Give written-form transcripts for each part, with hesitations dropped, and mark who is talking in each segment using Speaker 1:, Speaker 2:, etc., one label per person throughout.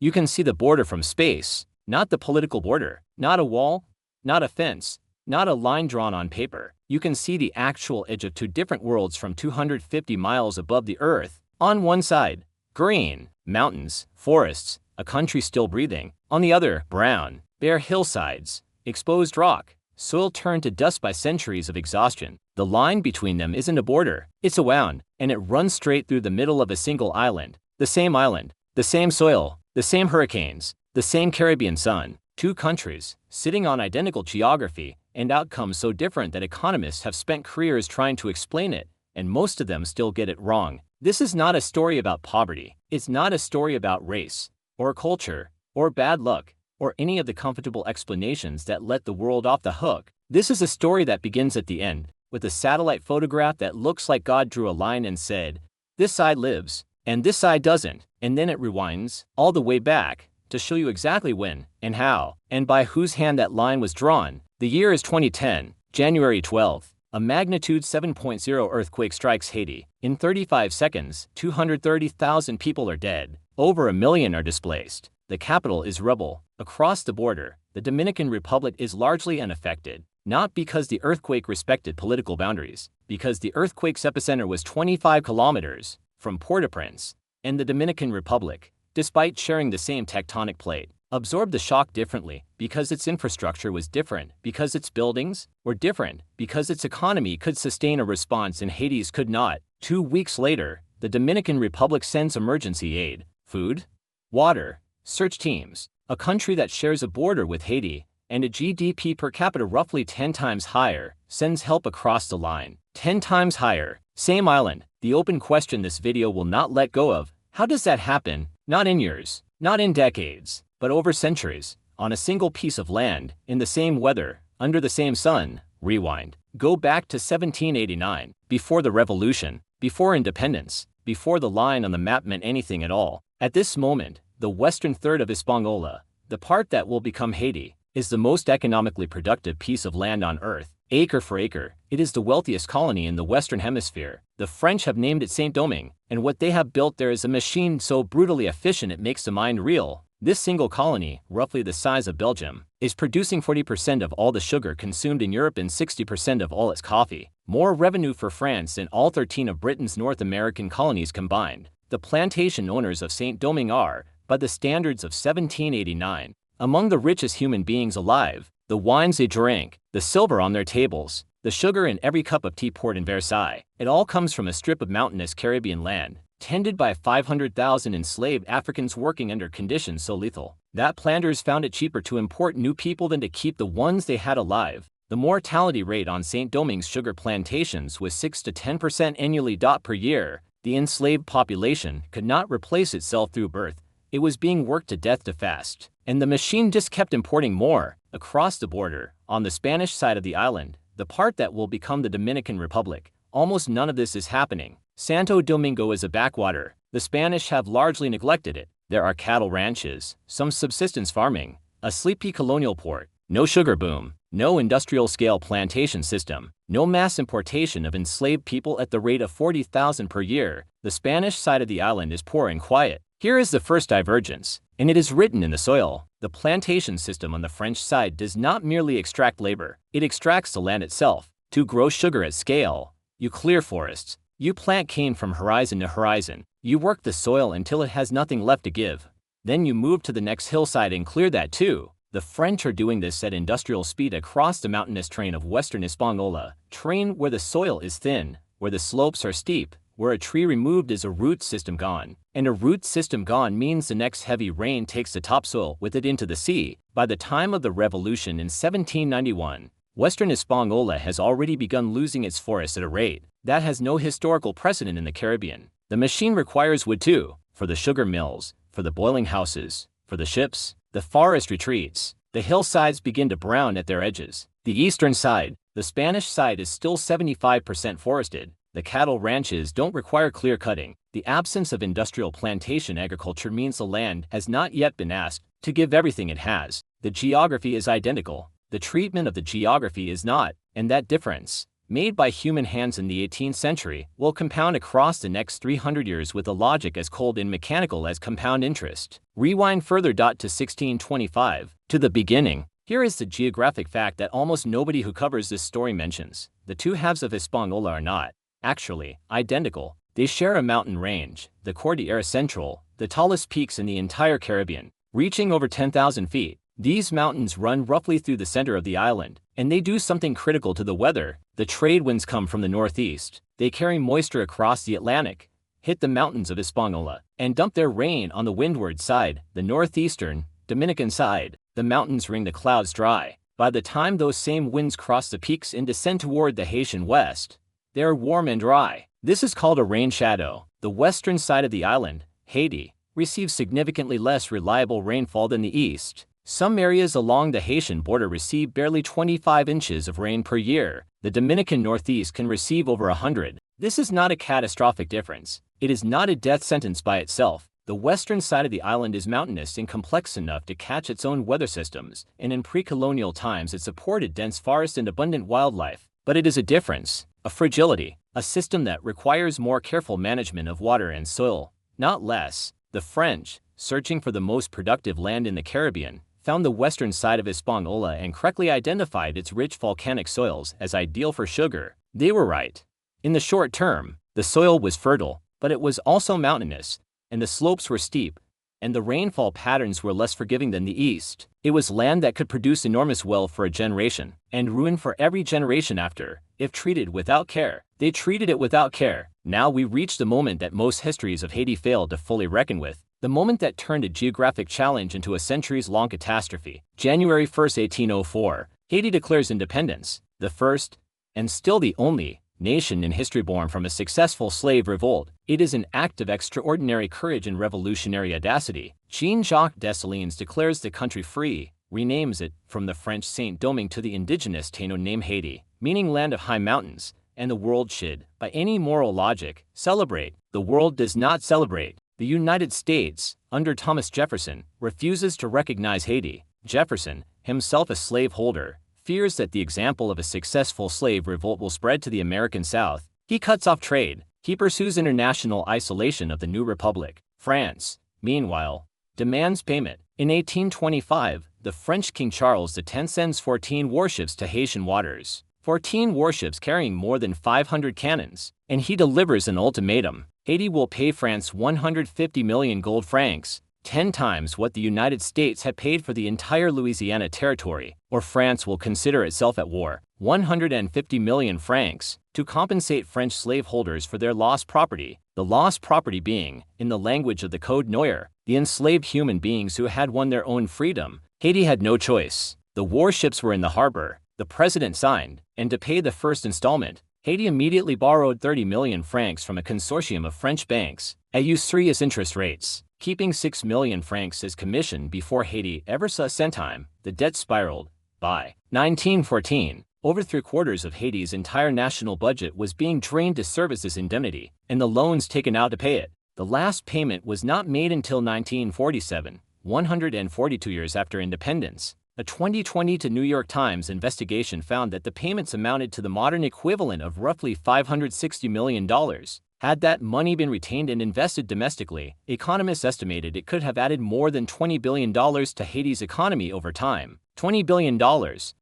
Speaker 1: You can see the border from space, not the political border, not a wall, not a fence, not a line drawn on paper. You can see the actual edge of two different worlds from 250 miles above the Earth. On one side, green, mountains, forests, a country still breathing. On the other, brown, bare hillsides, exposed rock, soil turned to dust by centuries of exhaustion. The line between them isn't a border, it's a wound, and it runs straight through the middle of a single island. The same soil, the same hurricanes, the same Caribbean sun. Two countries, sitting on identical geography, and outcomes so different that economists have spent careers trying to explain it, and most of them still get it wrong. This is not a story about poverty. It's not a story about race, or culture, or bad luck, or any of the comfortable explanations that let the world off the hook. This is a story that begins at the end, with a satellite photograph that looks like God drew a line and said, "This side lives, and this side doesn't," and then it rewinds all the way back to show you exactly when, and how, and by whose hand that line was drawn. The year is 2010, January 12th. A magnitude 7.0 earthquake strikes Haiti. In 35 seconds, 230,000 people are dead. Over 1 million are displaced. The capital is rubble. Across the border, the Dominican Republic is largely unaffected. Not because the earthquake respected political boundaries, because the earthquake's epicenter was 25 kilometers from Port-au-Prince, and the Dominican Republic, despite sharing the same tectonic plate, absorbed the shock differently because its infrastructure was different, because its buildings were different, because its economy could sustain a response and Haiti's could not. 2 weeks later, the Dominican Republic sends emergency aid, food, water, search teams. A country that shares a border with Haiti and a GDP per capita roughly 10 times higher sends help across the line. 10 times higher. Same island. The open question this video will not let go of: how does that happen? Not in years, not in decades, but over centuries, on a single piece of land, in the same weather, under the same sun. Rewind. Go back to 1789, before the revolution, before independence, before the line on the map meant anything at all. At this moment, the western third of Hispaniola, the part that will become Haiti, is the most economically productive piece of land on Earth. Acre for acre, it is the wealthiest colony in the Western Hemisphere. The French have named it Saint-Domingue, and what they have built there is a machine so brutally efficient it makes the mind reel. This single colony, roughly the size of Belgium, is producing 40% of all the sugar consumed in Europe and 60% of all its coffee. More revenue for France than all 13 of Britain's North American colonies combined. The plantation owners of Saint-Domingue are, by the standards of 1789, among the richest human beings alive. The wines they drink, the silver on their tables, the sugar in every cup of tea poured in Versailles, it all comes from a strip of mountainous Caribbean land, tended by 500,000 enslaved Africans working under conditions so lethal that planters found it cheaper to import new people than to keep the ones they had alive. The mortality rate on Saint-Domingue's sugar plantations was 6 to 10% annually. Per year. The enslaved population could not replace itself through birth. It was being worked to death too fast, and the machine just kept importing more. Across the border, on the Spanish side of the island, the part that will become the Dominican Republic, almost none of this is happening. Santo Domingo is a backwater. The Spanish have largely neglected it. There are cattle ranches, some subsistence farming, a sleepy colonial port, no sugar boom, no industrial-scale plantation system, no mass importation of enslaved people at the rate of 40,000 per year. The Spanish side of the island is poor and quiet. Here is the first divergence, and it is written in the soil. The plantation system on the French side does not merely extract labor, it extracts the land itself. To grow sugar at scale, you clear forests, you plant cane from horizon to horizon, you work the soil until it has nothing left to give. Then you move to the next hillside and clear that too. The French are doing this at industrial speed across the mountainous terrain of western Hispaniola, terrain where the soil is thin, where the slopes are steep, where a tree removed is a root system gone, and a root system gone means the next heavy rain takes the topsoil with it into the sea. By the time of the revolution in 1791, western Hispaniola has already begun losing its forests at a rate that has no historical precedent in the Caribbean. The machine requires wood too, for the sugar mills, for the boiling houses, for the ships. The forest retreats. The hillsides begin to brown at their edges. The eastern side, the Spanish side, is still 75% forested. The cattle ranches don't require clear cutting. The absence of industrial plantation agriculture means the land has not yet been asked to give everything it has. The geography is identical. The treatment of the geography is not, and that difference made by human hands in the 18th century, will compound across the next 300 years with a logic as cold and mechanical as compound interest. Rewind further to 1625, to the beginning. Here is the geographic fact that almost nobody who covers this story mentions. The two halves of Hispaniola are not, actually, identical. They share a mountain range, the Cordillera Central, the tallest peaks in the entire Caribbean, reaching over 10,000 feet. These mountains run roughly through the center of the island, and they do something critical to the weather. The trade winds come from the northeast. They carry moisture across the Atlantic, hit the mountains of Hispaniola, and dump their rain on the windward side, the northeastern, Dominican side. The mountains wring the clouds dry. By the time those same winds cross the peaks and descend toward the Haitian west, they are warm and dry. This is called a rain shadow. The western side of the island, Haiti, receives significantly less reliable rainfall than the east. Some areas along the Haitian border receive barely 25 inches of rain per year. The Dominican Northeast can receive over 100. This is not a catastrophic difference. It is not a death sentence by itself. The western side of the island is mountainous and complex enough to catch its own weather systems, and in pre-colonial times it supported dense forest and abundant wildlife. But it is a difference, a fragility, a system that requires more careful management of water and soil, not less. The French, searching for the most productive land in the Caribbean, found the western side of Hispaniola and correctly identified its rich volcanic soils as ideal for sugar. They were right. In the short term, the soil was fertile, but it was also mountainous, and the slopes were steep, and the rainfall patterns were less forgiving than the east. It was land that could produce enormous wealth for a generation, and ruin for every generation after, if treated without care. They treated it without care. Now we reach the moment that most histories of Haiti failed to fully reckon with, the moment that turned a geographic challenge into a centuries-long catastrophe. January 1, 1804, Haiti declares independence, the first, and still the only, nation in history born from a successful slave revolt. It is an act of extraordinary courage and revolutionary audacity. Jean-Jacques Dessalines declares the country free, renames it from the French Saint-Domingue to the indigenous Taino name Haiti, meaning land of high mountains, and the world should, by any moral logic, celebrate. The world does not celebrate. The United States, under Thomas Jefferson, refuses to recognize Haiti. Jefferson, himself a slaveholder, fears that the example of a successful slave revolt will spread to the American South. He cuts off trade. He pursues international isolation of the new republic. France, meanwhile, demands payment. In 1825, the French King Charles X sends 14 warships to Haitian waters, 14 warships carrying more than 500 cannons, and he delivers an ultimatum. Haiti will pay France 150 million gold francs, 10 times what the United States had paid for the entire Louisiana territory, or France will consider itself at war. 150 million francs, to compensate French slaveholders for their lost property, the lost property being, in the language of the Code Noir, the enslaved human beings who had won their own freedom. Haiti had no choice. The warships were in the harbor, the president signed, and to pay the first installment, Haiti immediately borrowed 30 million francs from a consortium of French banks, at usurious interest rates, keeping 6 million francs as commission before Haiti ever saw a centime. The debt spiraled. By 1914, over 3/4 of Haiti's entire national budget was being drained to service this indemnity, and the loans taken out to pay it. The last payment was not made until 1947, 142 years after independence. A 2020 New York Times investigation found that the payments amounted to the modern equivalent of roughly $560 million. Had that money been retained and invested domestically, economists estimated it could have added more than $20 billion to Haiti's economy over time. $20 billion,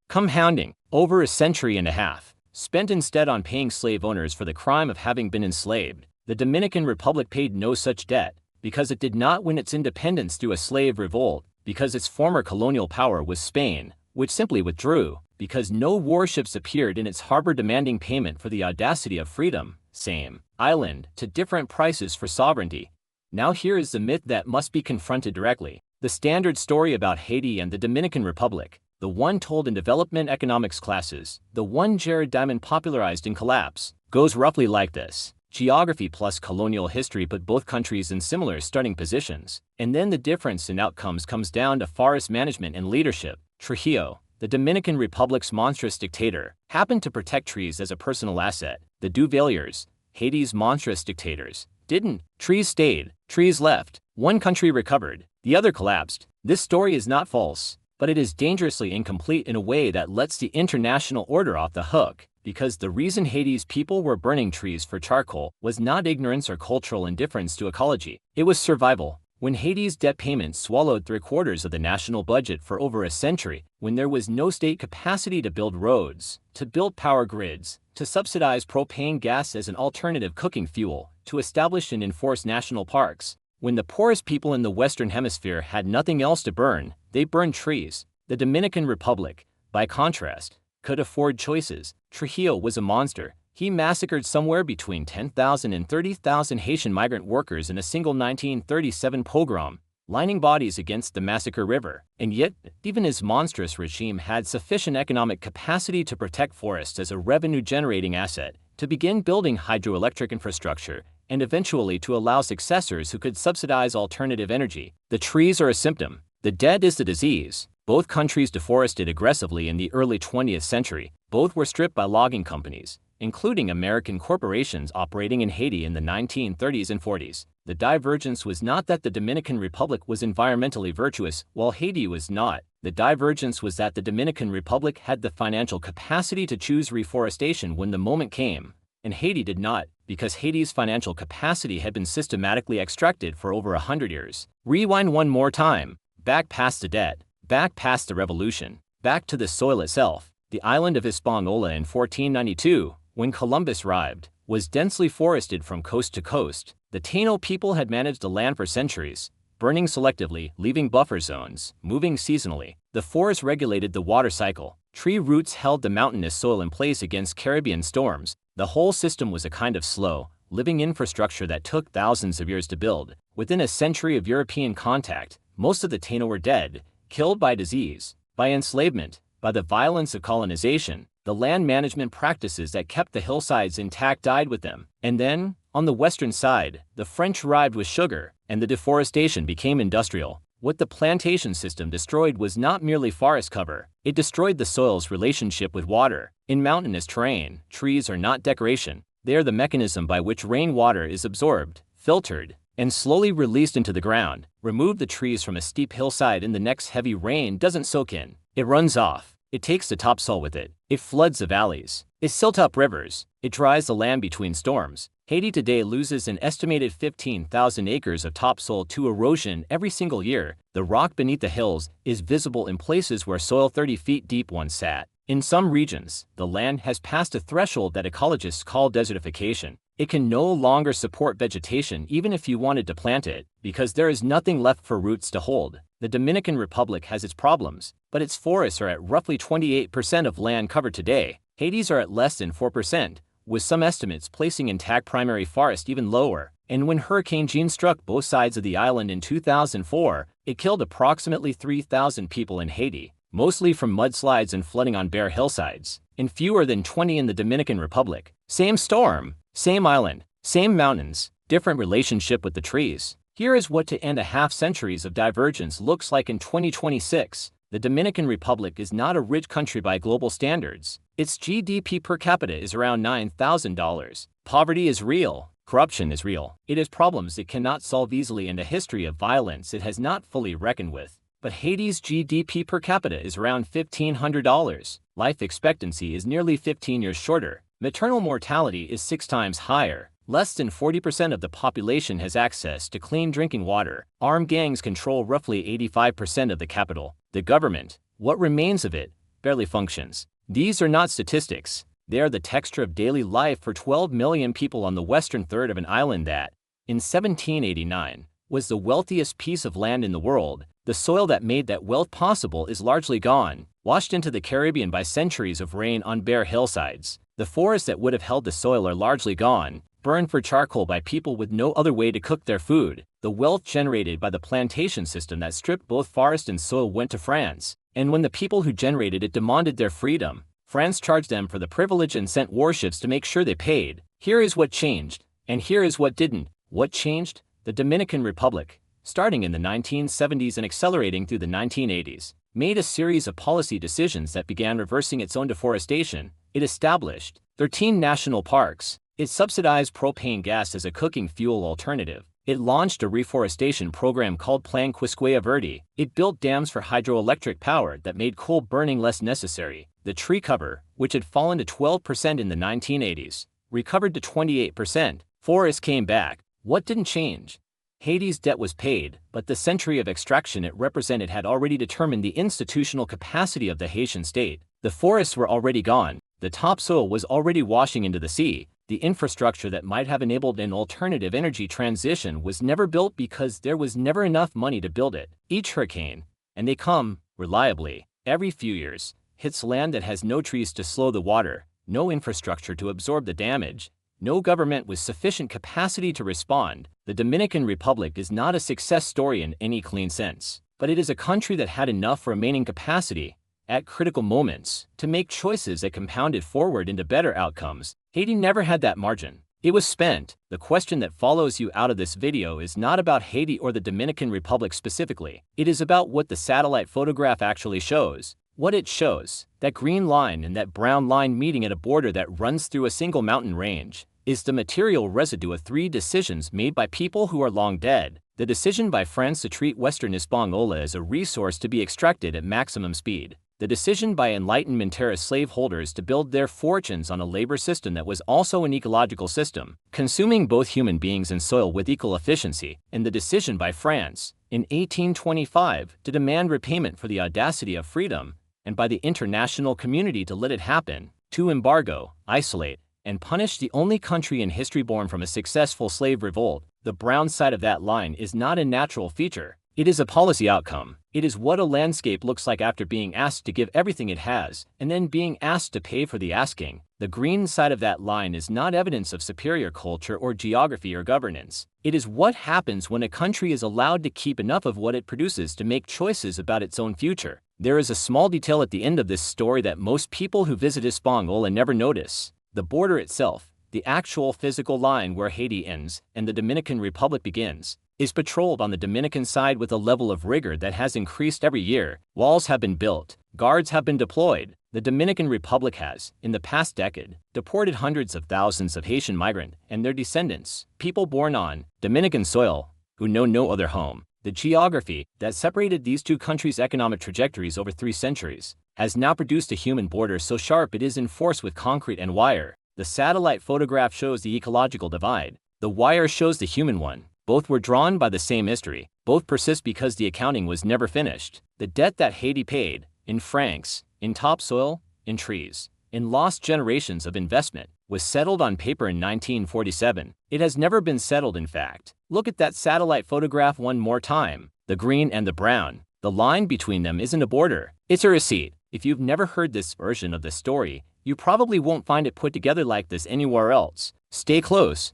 Speaker 1: compounding, over a century and a half, spent instead on paying slave owners for the crime of having been enslaved. The Dominican Republic paid no such debt, because it did not win its independence through a slave revolt, because its former colonial power was Spain, which simply withdrew, because no warships appeared in its harbor demanding payment for the audacity of freedom. Same island, to different prices for sovereignty. Now here is the myth that must be confronted directly. The standard story about Haiti and the Dominican Republic, the one told in development economics classes, the one Jared Diamond popularized in Collapse, goes roughly like this. Geography plus colonial history put both countries in similar starting positions, and then the difference in outcomes comes down to forest management and leadership. Trujillo, the Dominican Republic's monstrous dictator, happened to protect trees as a personal asset. The Duvaliers, Haiti's monstrous dictators, didn't. Trees stayed, trees left. One country recovered, the other collapsed. This story is not false, but it is dangerously incomplete in a way that lets the international order off the hook. because the reason Haiti's people were burning trees for charcoal was not ignorance or cultural indifference to ecology. It was survival. When Haiti's debt payments swallowed 3/4 of the national budget for over a century, when there was no state capacity to build roads, to build power grids, to subsidize propane gas as an alternative cooking fuel, to establish and enforce national parks, when the poorest people in the Western Hemisphere had nothing else to burn, they burned trees. The Dominican Republic, by contrast, could afford choices. Trujillo was a monster. He massacred somewhere between 10,000 and 30,000 Haitian migrant workers in a single 1937 pogrom, lining bodies against the Massacre River. And yet, even his monstrous regime had sufficient economic capacity to protect forests as a revenue-generating asset, to begin building hydroelectric infrastructure, and eventually to allow successors who could subsidize alternative energy. The trees are a symptom. The dead is the disease. Both countries deforested aggressively in the early 20th century. Both were stripped by logging companies, including American corporations operating in Haiti in the 1930s and 40s. The divergence was not that the Dominican Republic was environmentally virtuous, while Haiti was not. The divergence was that the Dominican Republic had the financial capacity to choose reforestation when the moment came, and Haiti did not, because Haiti's financial capacity had been systematically extracted for over 100 years. Rewind one more time, back past the debt, back past the revolution, back to the soil itself. The island of Hispaniola in 1492, when Columbus arrived, was densely forested from coast to coast. The Taino people had managed the land for centuries, burning selectively, leaving buffer zones, moving seasonally. The forest regulated the water cycle. Tree roots held the mountainous soil in place against Caribbean storms. The whole system was a kind of slow, living infrastructure that took thousands of years to build. Within a century of European contact, most of the Taino were dead, killed by disease, by enslavement, by the violence of colonization. The land management practices that kept the hillsides intact died with them. And then, on the western side, the French arrived with sugar, and the deforestation became industrial. What the plantation system destroyed was not merely forest cover, it destroyed the soil's relationship with water. In mountainous terrain, trees are not decoration, they are the mechanism by which rainwater is absorbed, filtered, and slowly released into the ground. Remove the trees from a steep hillside and the next heavy rain doesn't soak in. It runs off. It takes the topsoil with it. It floods the valleys. It silts up rivers. It dries the land between storms. Haiti today loses an estimated 15,000 acres of topsoil to erosion every single year. The rock beneath the hills is visible in places where soil 30 feet deep once sat. In some regions, the land has passed a threshold that ecologists call desertification. It can no longer support vegetation even if you wanted to plant it, because there is nothing left for roots to hold. The Dominican Republic has its problems, but its forests are at roughly 28% of land covered today. Haiti's are at less than 4%, with some estimates placing intact primary forest even lower. And when Hurricane Jean struck both sides of the island in 2004, it killed approximately 3,000 people in Haiti, mostly from mudslides and flooding on bare hillsides, and fewer than 20 in the Dominican Republic. Same storm, same island, same mountains, different relationship with the trees. Here is what to end a half-centuries of divergence looks like in 2026. The Dominican Republic is not a rich country by global standards. Its GDP per capita is around $9,000. Poverty is real. Corruption is real. It has problems it cannot solve easily and a history of violence it has not fully reckoned with. But Haiti's GDP per capita is around $1,500. Life expectancy is nearly 15 years shorter. Maternal mortality is 6 times higher. Less than 40% of the population has access to clean drinking water. Armed gangs control roughly 85% of the capital. The government, what remains of it, barely functions. These are not statistics. They are the texture of daily life for 12 million people on the western third of an island that, in 1789, was the wealthiest piece of land in the world. The soil that made that wealth possible is largely gone, washed into the Caribbean by centuries of rain on bare hillsides. The forests that would have held the soil are largely gone, burned for charcoal by people with no other way to cook their food. The wealth generated by the plantation system that stripped both forest and soil went to France, and when the people who generated it demanded their freedom, France charged them for the privilege and sent warships to make sure they paid. Here is what changed, and here is what didn't. What changed? The Dominican Republic, starting in the 1970s and accelerating through the 1980s, made a series of policy decisions that began reversing its own deforestation. It established 13 national parks. It subsidized propane gas as a cooking fuel alternative. It launched a reforestation program called Plan Quisqueya Verde. It built dams for hydroelectric power that made coal burning less necessary. The tree cover, which had fallen to 12% in the 1980s, recovered to 28%. Forests came back. What didn't change? Haiti's debt was paid, but the century of extraction it represented had already determined the institutional capacity of the Haitian state. The forests were already gone, the topsoil was already washing into the sea, the infrastructure that might have enabled an alternative energy transition was never built because there was never enough money to build it. Each hurricane, and they come, reliably, every few years, hits land that has no trees to slow the water, no infrastructure to absorb the damage, no government with sufficient capacity to respond. The Dominican Republic is not a success story in any clean sense, but it is a country that had enough remaining capacity, at critical moments, to make choices that compounded forward into better outcomes. Haiti never had that margin. It was spent. The question that follows you out of this video is not about Haiti or the Dominican Republic specifically. It is about what the satellite photograph actually shows. What it shows, that green line and that brown line meeting at a border that runs through a single mountain range, is the material residue of three decisions made by people who are long dead. The decision by France to treat Western Hispaniola as a resource to be extracted at maximum speed. The decision by enlightenmentarian slaveholders to build their fortunes on a labor system that was also an ecological system, consuming both human beings and soil with equal efficiency. And the decision by France, in 1825, to demand repayment for the audacity of freedom, and by the international community to let it happen, to embargo, isolate, and punish the only country in history born from a successful slave revolt. The brown side of that line is not a natural feature. It is a policy outcome. It is what a landscape looks like after being asked to give everything it has, and then being asked to pay for the asking. The green side of that line is not evidence of superior culture or geography or governance. It is what happens when a country is allowed to keep enough of what it produces to make choices about its own future. There is a small detail at the end of this story that most people who visit Hispaniola never notice. The border itself, the actual physical line where Haiti ends and the Dominican Republic begins, is patrolled on the Dominican side with a level of rigor that has increased every year. Walls have been built, guards have been deployed. The Dominican Republic has, in the past decade, deported hundreds of thousands of Haitian migrants and their descendants, people born on Dominican soil, who know no other home. The geography that separated these two countries' economic trajectories over 3 centuries has now produced a human border so sharp it is enforced with concrete and wire. The satellite photograph shows the ecological divide. The wire shows the human one. Both were drawn by the same history. Both persist because the accounting was never finished. The debt that Haiti paid, in francs, in topsoil, in trees, in lost generations of investment, was settled on paper in 1947. It has never been settled in fact. Look at that satellite photograph one more time. The green and the brown. The line between them isn't a border. It's a receipt. If you've never heard this version of the story, you probably won't find it put together like this anywhere else. Stay close.